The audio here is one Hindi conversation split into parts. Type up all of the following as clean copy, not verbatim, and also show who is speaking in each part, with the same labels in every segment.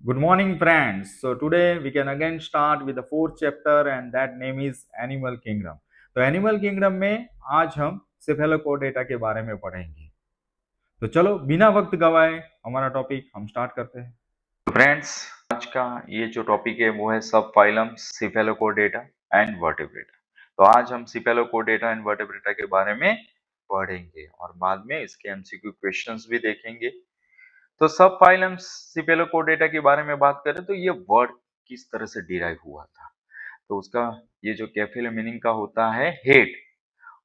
Speaker 1: Good morning, friends. So today we can again start with the fourth chapter, and that name is Animal Kingdom. तो एनिमल किंगडम में आज हम सेफेलोपोडेटा के बारे में पढ़ेंगे। तो चलो बिना वक्त गवाए हमारा टॉपिक हम स्टार्ट करते हैं।
Speaker 2: फ्रेंड्स, आज का ये जो टॉपिक है वो है सब फाइलम सिफेलोपोडेटा एंड वर्टेब्रेटा। तो आज हम सिफेलोपोडेटा एंड वर्टेब्रेटा के बारे में पढ़ेंगे और बाद में इसके एमसीक्यू क्वेश्चंस भी देखेंगे। तो सब फाइलम सिफेलोपोडेटा के बारे में बात करें तो ये वर्ड किस तरह से डिराइव हुआ था। तो उसका ये जो कैफिल मीनिंग का होता है हेड,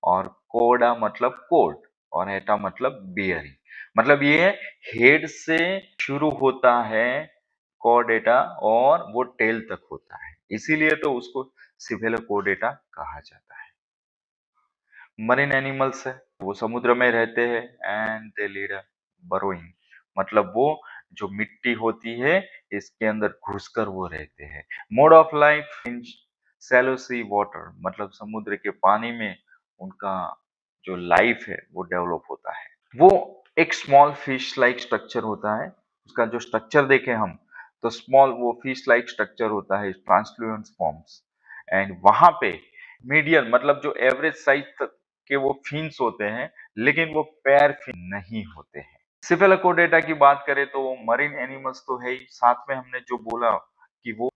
Speaker 2: और कोडा मतलब कोड, और एटा मतलब बियरिंग। मतलब ये हेड से शुरू होता है कोडेटा और वो टेल तक होता है, इसीलिए तो उसको सिफेलोपोडेटा कहा जाता है। मरीन एनिमल्स है, वो समुद्र में रहते हैं एंड दे लीड बरोइंग, मतलब वो जो मिट्टी होती है इसके अंदर घुसकर वो रहते हैं। Mode of life in shallow sea water, मतलब समुद्र के पानी में उनका जो लाइफ है वो डेवलप होता है। वो एक स्मॉल फिश लाइक स्ट्रक्चर होता है, उसका जो स्ट्रक्चर देखें हम तो स्मॉल वो फिश लाइक स्ट्रक्चर होता है, ट्रांसफ्लुएंस फॉर्म्स। एंड वहां पे मीडियम मतलब जो एवरेज साइज तक के वो फिन्स होते हैं, लेकिन वो पैर फिन नहीं होते हैं। सिफेलोपोडेटा की बात करें तो वो मरीन एनिमल्स तो है ही, साथ में हमने जो बोला कि वो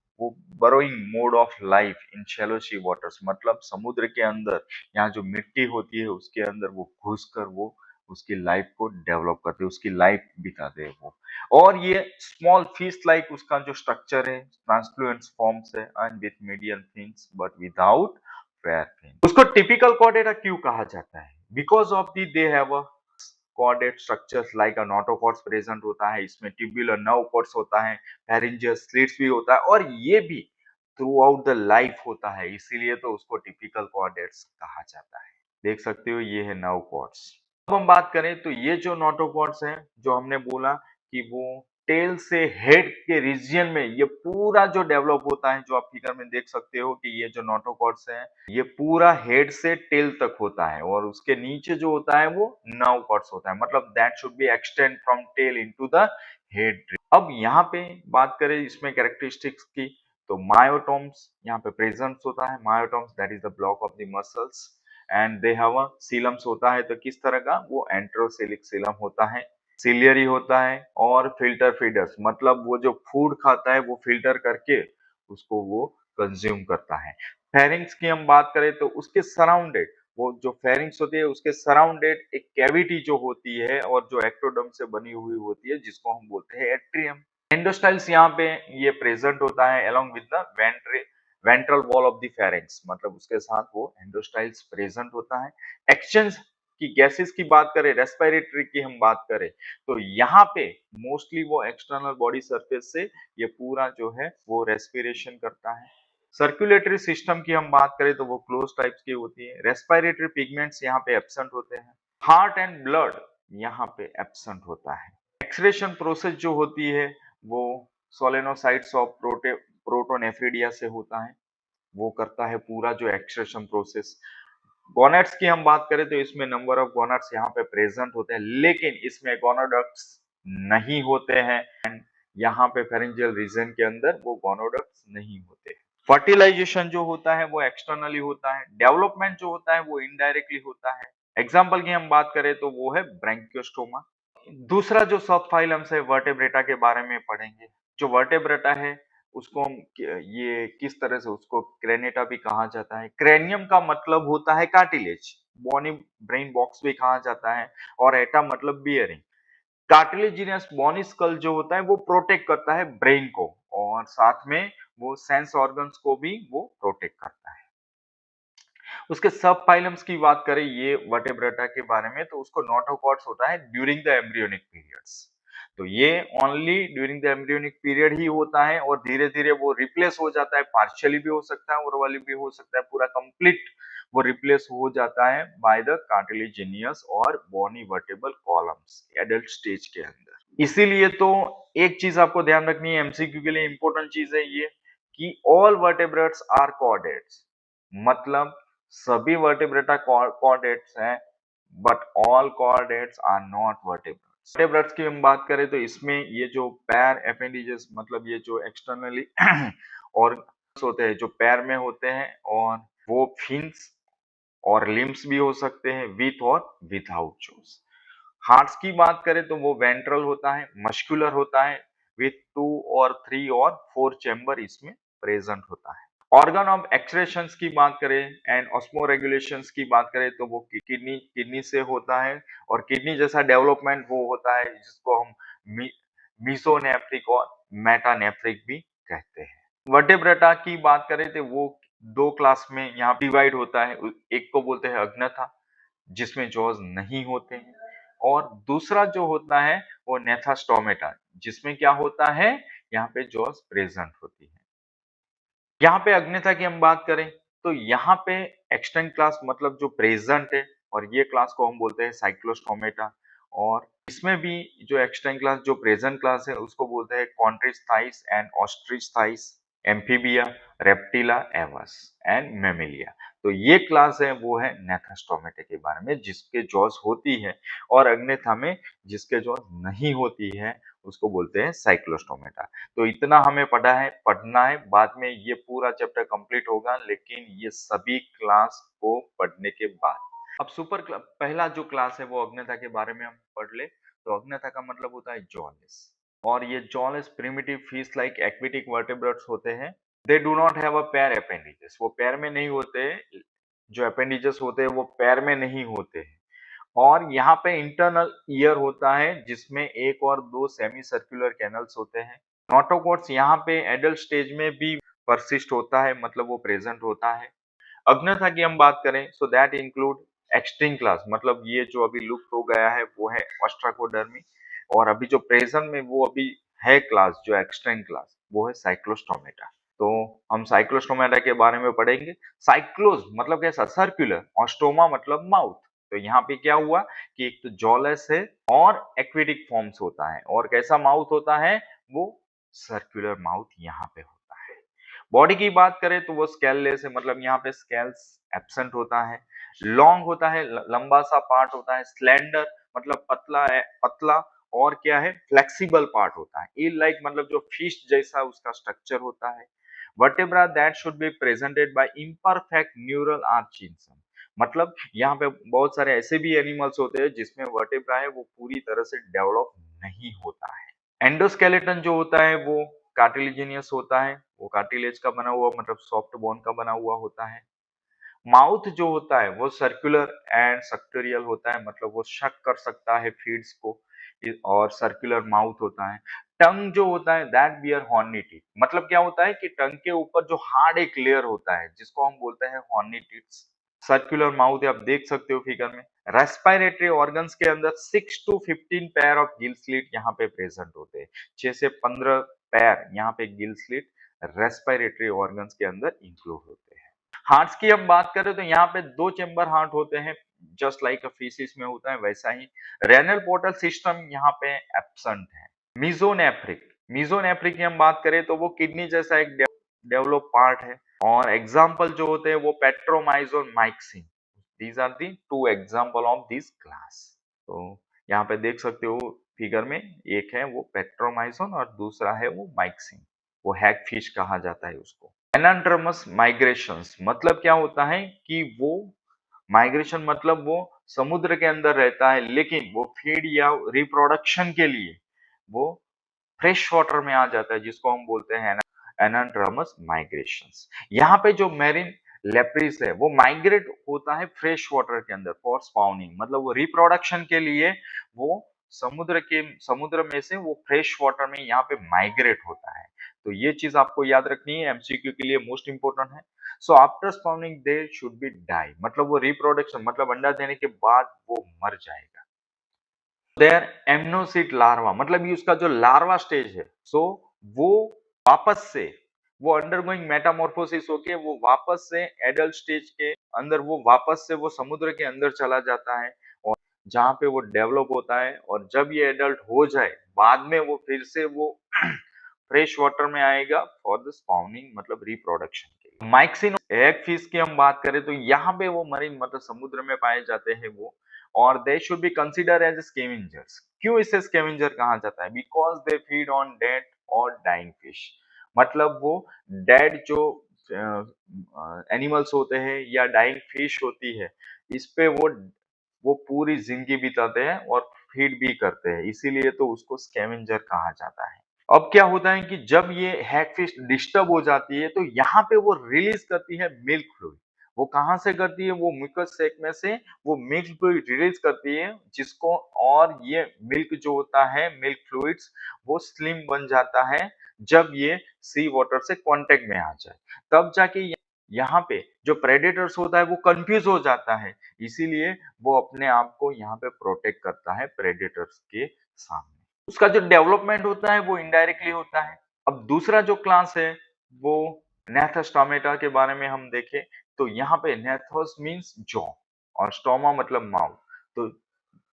Speaker 2: burrowing mode of life in shallow sea waters, मतलब समुद्र के अंदर यहाँ जो मिट्टी होती है उसके अंदर वो घुसकर वो उसकी लाइफ को डेवलप करते हैं, उसकी लाइफ बिताते हैं वो। और ये स्मॉल फिश लाइक उसका जो स्ट्रक्चर है, ट्रांसफ्लुएंस फॉर्म्स है and with medium fins but without fair fin. उसको टिपिकल कॉर्डेटा क्यों कहा जाता है? Because of the they have a chordate structures like a notochords present होता है, इसमें ट्यूब्यूलर नर्व कॉर्ड्स होता है, फेरिंजियल स्लिट्स भी होता है, और ये भी थ्रू आउट द लाइफ होता है, इसीलिए तो उसको टिपिकल कॉर्डेट्स कहा जाता है। देख सकते हो ये है नर्व कॉर्ड्स। अब हम बात करें तो ये जो नोटोकॉर्ड्स हैं, जो हमने बोला कि वो टेल से हेड के रीजन में ये पूरा जो डेवलप होता है, जो आप फिगर में देख सकते हो कि ये जो नोटोकॉर्ड्स हैं ये पूरा हेड से टेल तक होता है, और उसके नीचे जो होता है वो नर्व कॉर्ड्स होता है, मतलब that should be extend from tail into the head. अब यहाँ पे बात करें इसमें कैरेक्टरिस्टिक्स की, तो मायोटोम्स यहाँ पे प्रेजेंट होता है। Myotomes that is the block of the muscles and they have a coeloms होता है, तो किस तरह का? वो एंट्रोसेलिक सीलम होता है, सिलियरी होता है, और फिल्टर फीडर्स, मतलब वो जो फूड खाता है वो फिल्टर करके उसको वो कंज्यूम करता है। फेरिंग्स की हम बात करें तो उसके सराउंडेड, वो जो फेरिंग्स होती है उसके सराउंडेड एक कैविटी जो होती है और जो एक्टोडर्म से बनी हुई होती है, जिसको हम बोलते हैं एट्रियम। एंडोस्टाइल्स यहाँ पे ये प्रेजेंट होता है along with the ventral wall of the pharynx, मतलब उसके साथ वो एंडोस्टाइल्स प्रेजेंट होता है। एक्सचेंज की गैसेस की बात करें, रेस्पिरेटरी की हम बात करें, तो यहाँ पे मोस्टली वो एक्सटर्नल बॉडी सरफेस से ये पूरा जो है वो रेस्पिरेशन करता है। सर्कुलेटरी सिस्टम की हम बात करें तो वो क्लोज टाइप्स की होती है। रेस्पिरेटरी पिगमेंट्स यहाँ पे एब्सेंट होते हैं। हार्ट एंड ब्लड यहाँ पे एब्सेंट होता है। एक्सक्रीशन प्रोसेस जो होती है वो सोलेनोसाइट्स ऑफ प्रोटोनेफ्रिडिया से होता है, वो करता है पूरा जो एक्सक्रीशन प्रोसेस। गोनेट्स की हम बात करें तो इसमें नंबर ऑफ गोनेट्स यहाँ पे प्रेजेंट होते हैं, लेकिन इसमें गोनोडक्ट्स नहीं होते हैं, एंड यहाँ पे फेरिंजियल रीजन के अंदर वो गोनोडक्ट्स नहीं होते। फर्टिलाइजेशन जो होता है वो एक्सटर्नली होता है, डेवलपमेंट जो होता है वो इनडायरेक्टली होता है। एग्जाम्पल की हम बात करें तो वो है ब्रैंकियोस्टोमा। दूसरा जो सब फाइलम्स है वर्टेब्रेटा के बारे में पढ़ेंगे। जो वर्टेब्रेटा है उसको हम ये किस तरह से उसको क्रेनेटा भी कहा जाता है। क्रेनियम का मतलब होता है कार्टिलेज, बोनी ब्रेन बॉक्स भी कहा जाता है, और एटा मतलब बियरिंग। कार्टिलेजिनस बोनी स्कल जो होता है वो प्रोटेक्ट करता है ब्रेन को, और साथ में वो सेंस ऑर्गन्स को भी वो प्रोटेक्ट करता है। उसके सब फाइलम्स की बात करें ये वर्टेब्रेटा के बारे में, तो उसको नोटोकॉर्ड्स होता है ड्यूरिंग द एम्ब्रियोनिक पीरियड्स। तो ये only during the embryonic period ही होता है, और धीरे धीरे वो रिप्लेस हो जाता है, पार्शियली भी हो सकता है और वाली भी हो सकता है, पूरा कंप्लीट वो रिप्लेस हो जाता है बाय द कार्टिलेजिनियस और बोनी वर्टेबल कॉलम्स एडल्ट स्टेज के अंदर। इसीलिए तो एक चीज आपको ध्यान रखनी है, एमसीक्यू के लिए इंपॉर्टेंट चीज है ये, कि ऑल वर्टेब्रेट्स आर कॉर्डेट्स, मतलब सभी वर्टेब्रेटा कॉर्डेट्स हैं, but all chordates are not vertebrates. Vertebrates की हम बात करें तो इसमें ये जो पैर अपेंडिजेस मतलब ये जो एक्सटर्नली और होते हैं जो पैर में होते हैं और वो फिन्स और लिम्स भी हो सकते हैं विथ और विदाउट जॉस। हार्ट्स की बात करें तो वो वेंट्रल होता है, मस्कुलर होता है विथ 2 और 3 और 4 चैम्बर इसमें प्रेजेंट होता है। ऑर्गन ऑफ एक्सक्रेशंस की बात करें एंड ऑस्मोरेगुलेशंस की बात करें तो वो किडनी से होता है और किडनी जैसा डेवलपमेंट वो होता है जिसको हम मीसोनेफ्रिक और मेटानेफ्रिक भी कहते हैं। वर्टेब्रेटा की बात करें तो वो दो क्लास में यहाँ डिवाइड होता है। एक को बोलते हैं अग्नथा जिसमें जॉज नहीं होते हैं और दूसरा जो होता है वो नेथास्टोमेटा जिसमें क्या होता है यहाँ पे जॉज प्रेजेंट होती है। यहाँ पे अग्न्यथा की हम बात करें तो यहाँ पे एक्सटेंट क्लास मतलब जो प्रेजेंट है और ये क्लास को हम बोलते हैं साइक्लोस्टोमेटा और इसमें भी जो एक्सटेंट क्लास जो प्रेजेंट क्लास है उसको बोलते हैं Chondrichthyes and Osteichthyes, Amphibia, Reptilia, Aves and Mammalia. तो ये क्लास है वो है नेथास्टोमेटा के बारे में जिसके जॉज होती है और अग्न्यथा में जिसके जॉज नहीं होती है उसको बोलते हैं साइक्लोस्टोमेटा। तो इतना हमें पढ़ना है बाद में ये पूरा चैप्टर कंप्लीट होगा लेकिन ये सभी क्लास को पढ़ने के बाद। अब पहला जो क्लास है वो अग्न्यथा के बारे में हम पढ़ ले तो अग्न्यथा का मतलब होता है जॉलेस और ये jawless primitive fish like aquatic vertebrates होते हैं। They do not have a पैर अपेंडिजेस, वो पैर में नहीं होते, जो अपेंडिजेस होते हैं वो पैर में नहीं होते हैं और यहाँ पे इंटरनल ईयर होता है जिसमें एक और दो सेमी सर्कुलर कैनल्स होते हैं। नोटोकॉट्स यहाँ पे एडल्ट स्टेज में भी परसिस्ट होता है मतलब वो प्रेजेंट होता है। अग्न्यथा की हम बात करें so that include extinct class मतलब ये जो अभी लुप्त हो गया है वो है ऑस्ट्राकोडर्मी और अभी जो प्रेजेंट में वो अभी है क्लास जो एक्सटिंक्ट क्लास वो है साइक्लोस्टोमेटा। तो हम साइक्लोस्टोमेटा के बारे में पढ़ेंगे। साइक्लोस मतलब कैसा सर्कुलर, ऑस्टोमा मतलब माउथ। तो यहाँ पे क्या हुआ कि एक तो जॉलेस है और एक्वेटिक फॉर्म्स होता है और कैसा माउथ होता है वो सर्कुलर माउथ यहाँ पे होता है। बॉडी की बात करें तो वो स्केललेस है मतलब यहाँ पे स्केल्स एब्सेंट होता है। लॉन्ग होता है, लंबा सा पार्ट होता है। स्लेंडर मतलब पतला है, पतला और क्या है फ्लेक्सिबल पार्ट होता है। ईल लाइक मतलब जो फिश जैसा उसका स्ट्रक्चर होता है। Vertebra that should be presented by imperfect neural arching मतलब यहाँ पे बहुत सारे ऐसे भी एनिमल्स होते हैं जिसमें वर्टेब्रा है वो पूरी तरह से डेवलप नहीं होता है। एंडोस्केलेटन जो होता है वो कार्टिलेजिनियस होता है, वो कार्टिलेज का बना हुआ मतलब सॉफ्ट बोन का बना हुआ होता है। माउथ जो होता है वो सर्कुलर एंड सक्टोरियल होता है मतलब वो शक कर सकता है फीड्स को और सर्कुलर माउथ होता है। टंग जो होता है दैट बियर हॉर्नी टीथ मतलब क्या होता है कि टंग के ऊपर जो हार्ड एक लेयर होता है जिसको हम बोलते हैं हॉर्नी टीथ। सर्कुलर माउथ आप देख सकते हो फिगर में। रेस्पिरेटरी ऑर्गन्स के अंदर 6 to 15 pair of gill slit यहाँ पे प्रेजेंट होते हैं। 6 से 15 पेयर यहाँ पे गिल स्लिट रेस्पिरेटरी ऑर्गन्स के अंदर इंक्लूड होते हैं। हार्ट्स की हम बात करें तो यहाँ पे दो चेम्बर हार्ट होते हैं जस्ट लाइक अ फीसिस में होता है वैसा ही। रेनल पोर्टल सिस्टम यहाँ पे एब्सेंट है। मीजोनेफ्रिक की हम बात करें तो वो किडनी जैसा एक डेवलप पार्ट है और एग्जाम्पल जो होते हैं वो Petromyzon Myxine. These are the two example of this class. तो यहाँ पे देख सकते हो फिगर में एक है वो पेट्रोमाइजोन और दूसरा है वो माइक्सिन, वो हैग फिश कहा जाता है उसको। एनाड्रमस माइग्रेशंस मतलब क्या होता है कि वो माइग्रेशन मतलब वो समुद्र के अंदर रहता है लेकिन वो फीड या रिप्रोडक्शन के लिए वो फ्रेश वाटर में आ जाता है जिसको हम बोलते हैं एनाड्रमस माइग्रेशंस। यहाँ पे जो मेरीन लेप्रीज है वो माइग्रेट होता है फ्रेश वाटर के अंदर फॉर स्पाउनिंग मतलब वो रिप्रोडक्शन के लिए वो समुद्र में से वो फ्रेश वाटर में यहाँ पे माइग्रेट होता है। तो ये चीज आपको याद रखनी है, एमसीक्यू के लिए मोस्ट इंपोर्टेंट है। So after spawning they should be die मतलब वो रिप्रोडक्शन मतलब अंडा देने के बाद वो मर जाएगा। देयर एमनोसिट लार्वा मतलब ये उसका जो लार्वा स्टेज है सो वो वापस से वो अंडरगोइंग मेटामॉर्फोसिस होके वो वापस से एडल्ट स्टेज के अंदर वो वापस से वो समुद्र के अंदर चला जाता है और जहां पे वो डेवलप होता है और जब ये एडल्ट हो जाए बाद में वो फिर से वो फ्रेश वाटर में आएगा फॉर द स्पाउनिंग मतलब रिप्रोडक्शन के लिए। माइक्सिन एग फिश की हम बात करें तो यहाँ पे वो मरीन मतलब समुद्र में पाए जाते हैं वो और they should be consider as scavengers. क्यों इसे स्कैवेंजर कहा जाता है? Because they feed on dead और डाइंग फिश। मतलब वो डेड जो एनिमल्स होते हैं या डाइंग फिश होती है, इस पे वो पूरी जिंदगी बिताते हैं और फीड भी करते हैं, इसीलिए तो उसको स्कैवेंजर कहा जाता है। अब क्या होता है कि जब ये हैगफिश डिस्टर्ब हो जाती है तो यहाँ पे वो रिलीज करती है मिल्क फ्लूइड। वो कहाँ से करती है? वो म्यूकस सैक में से वो मिल्क फ्लूइड रिलीज करती है, जिसको और ये मिल्क जो होता है, मिल्क फ्लूइड्स, वो स्लिम बन जाता है जब ये सी वाटर से कांटेक्ट में आ जाए। तब जाके यहाँ पे जो प्रेडेटर्स होता है वो कंफ्यूज हो जाता है, इसीलिए वो अपने आप को यहाँ पे प्रोटेक्ट करता है प्रेडेटर्स के सामने। उसका जो डेवलपमेंट होता है वो इनडायरेक्टली होता है। अब दूसरा जो क्लास है वो नेथस टोमेटा के बारे में हम देखें तो यहाँ पे नेथस मींस जॉ और स्टोमा मतलब माउथ। तो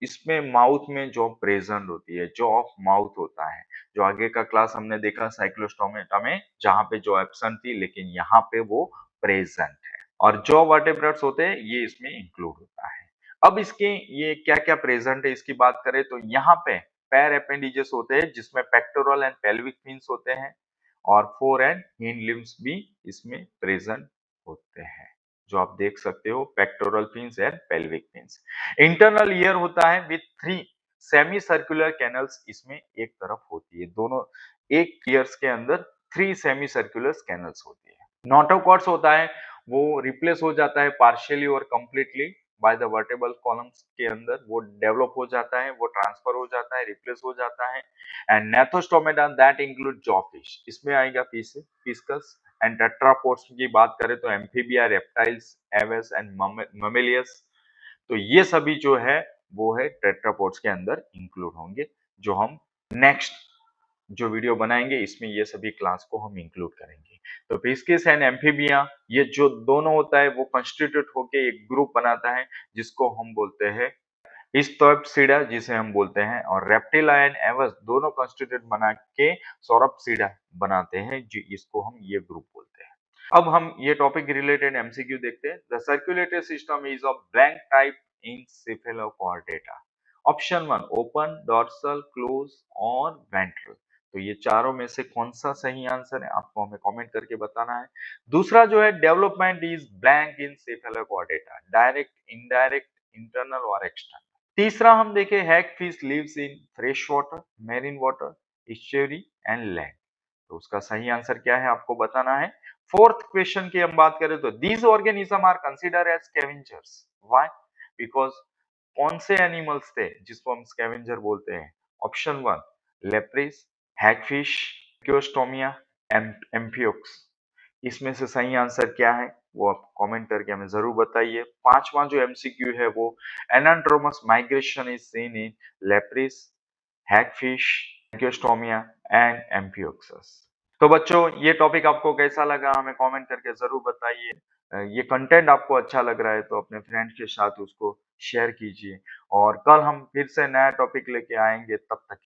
Speaker 2: इसमें माउथ में जॉ प्रेजेंट होती है, जॉ ऑफ माउथ होता है। जो आगे का क्लास हमने देखा साइक्लोस्टोमेटा में, जहाँ पे जॉ एब्सेंट थी, लेकिन यहाँ पे वो प्रेजेंट है। और जॉ वर्टेब्रेट्स होते हैं, ये इसमें इंक्लूड होता है। अब इसके ये क्या क्या प्रेजेंट है इसकी बात करें तो यहाँ पे पैर अपेंडिजेस होते हैं, जिसमें पेक्टोरल एंड पेल्विक फिन्स होते हैं, और फोर एंड हिंड लिम्स भी इसमें प्रेजेंट होते हैं, जो आप देख सकते हो, pectoral fins and pelvic fins. Internal ear होता है विथ 3 सेमी सर्कुलर कैनल्स, इसमें एक तरफ होती है, दोनों एक ईयर्स के अंदर 3 सेमी सर्कुलर कैनल्स होती है। नोटोकॉर्ड्स होता है, वो रिप्लेस हो जाता है पार्शियली और completely by the vertebral columns के अंदर, वो डेवलप हो जाता है, वो ट्रांसफर हो जाता है, रिप्लेस हो जाता है। एंड नेथोस्टोमेडा दैट इंक्लूड जॉफिश, इसमें आएगा फिस्कस। एंड टेट्रापोड्स की बात करें तो एम्फीबिया, रेप्टाइल्स, एवेस एंड ममेलियस। तो ये सभी जो है वो है टेट्रापोड्स के अंदर इंक्लूड होंगे, जो हम नेक्स्ट जो वीडियो बनाएंगे इसमें ये सभी क्लास को हम इंक्लूड करेंगे। तो फिस्किस एंड एम्फीबिया, ये जो दोनों होता है वो कंस्टिट्यूट होके एक ग्रुप बनाता है, जिसको हम बोलते हैं हिस्टोप्सिडा, जिसे हम बोलते हैं, और रेप्टिला एंड एवस दोनों कंस्टिट्यूट बना के सौरोप्सिडा बनाते हैं, इसको हम ये ग्रुप बोलते हैं। अब हम ये टॉपिक रिलेटेड एमसीक्यू देखते हैं। The circulatory system is of blank type in cephalochordata। Option 1 open, dorsal, close और वेंट्रल। तो ये चारों में से कौन सा सही आंसर है, आपको हमें कमेंट करके बताना है। दूसरा जो है development is blank in cephalochordata, direct, indirect, internal और एक्सटर्नल। तीसरा हम देखें hagfish lives in fresh water, marine water, estuary and land. तो उसका सही आंसर क्या है आपको बताना है। फोर्थ क्वेश्चन की हम बात करें तो these organism are consider as scavengers. Why? Because कौन से एनिमल्स थे जिसको हम स्कैवेंजर बोलते हैं? ऑप्शन 1 लेप्रिस, हैगफिश, क्योस्टोमिया, एम्फियोक्स। इसमें से सही आंसर क्या है वो आप कमेंट करके हमें जरूर बताइए। पांचवा जो एमसीक्यू है वो anadromous migration is seen in lampreys, hagfish, एंकियोस्टोमिया एंड एम्फियोक्सस। तो बच्चों ये टॉपिक आपको कैसा लगा हमें कमेंट करके जरूर बताइए। ये कंटेंट आपको अच्छा लग रहा है तो अपने फ्रेंड्स के साथ उसको शेयर कीजिए, और कल हम फिर से नया टॉपिक लेके आएंगे, तब तक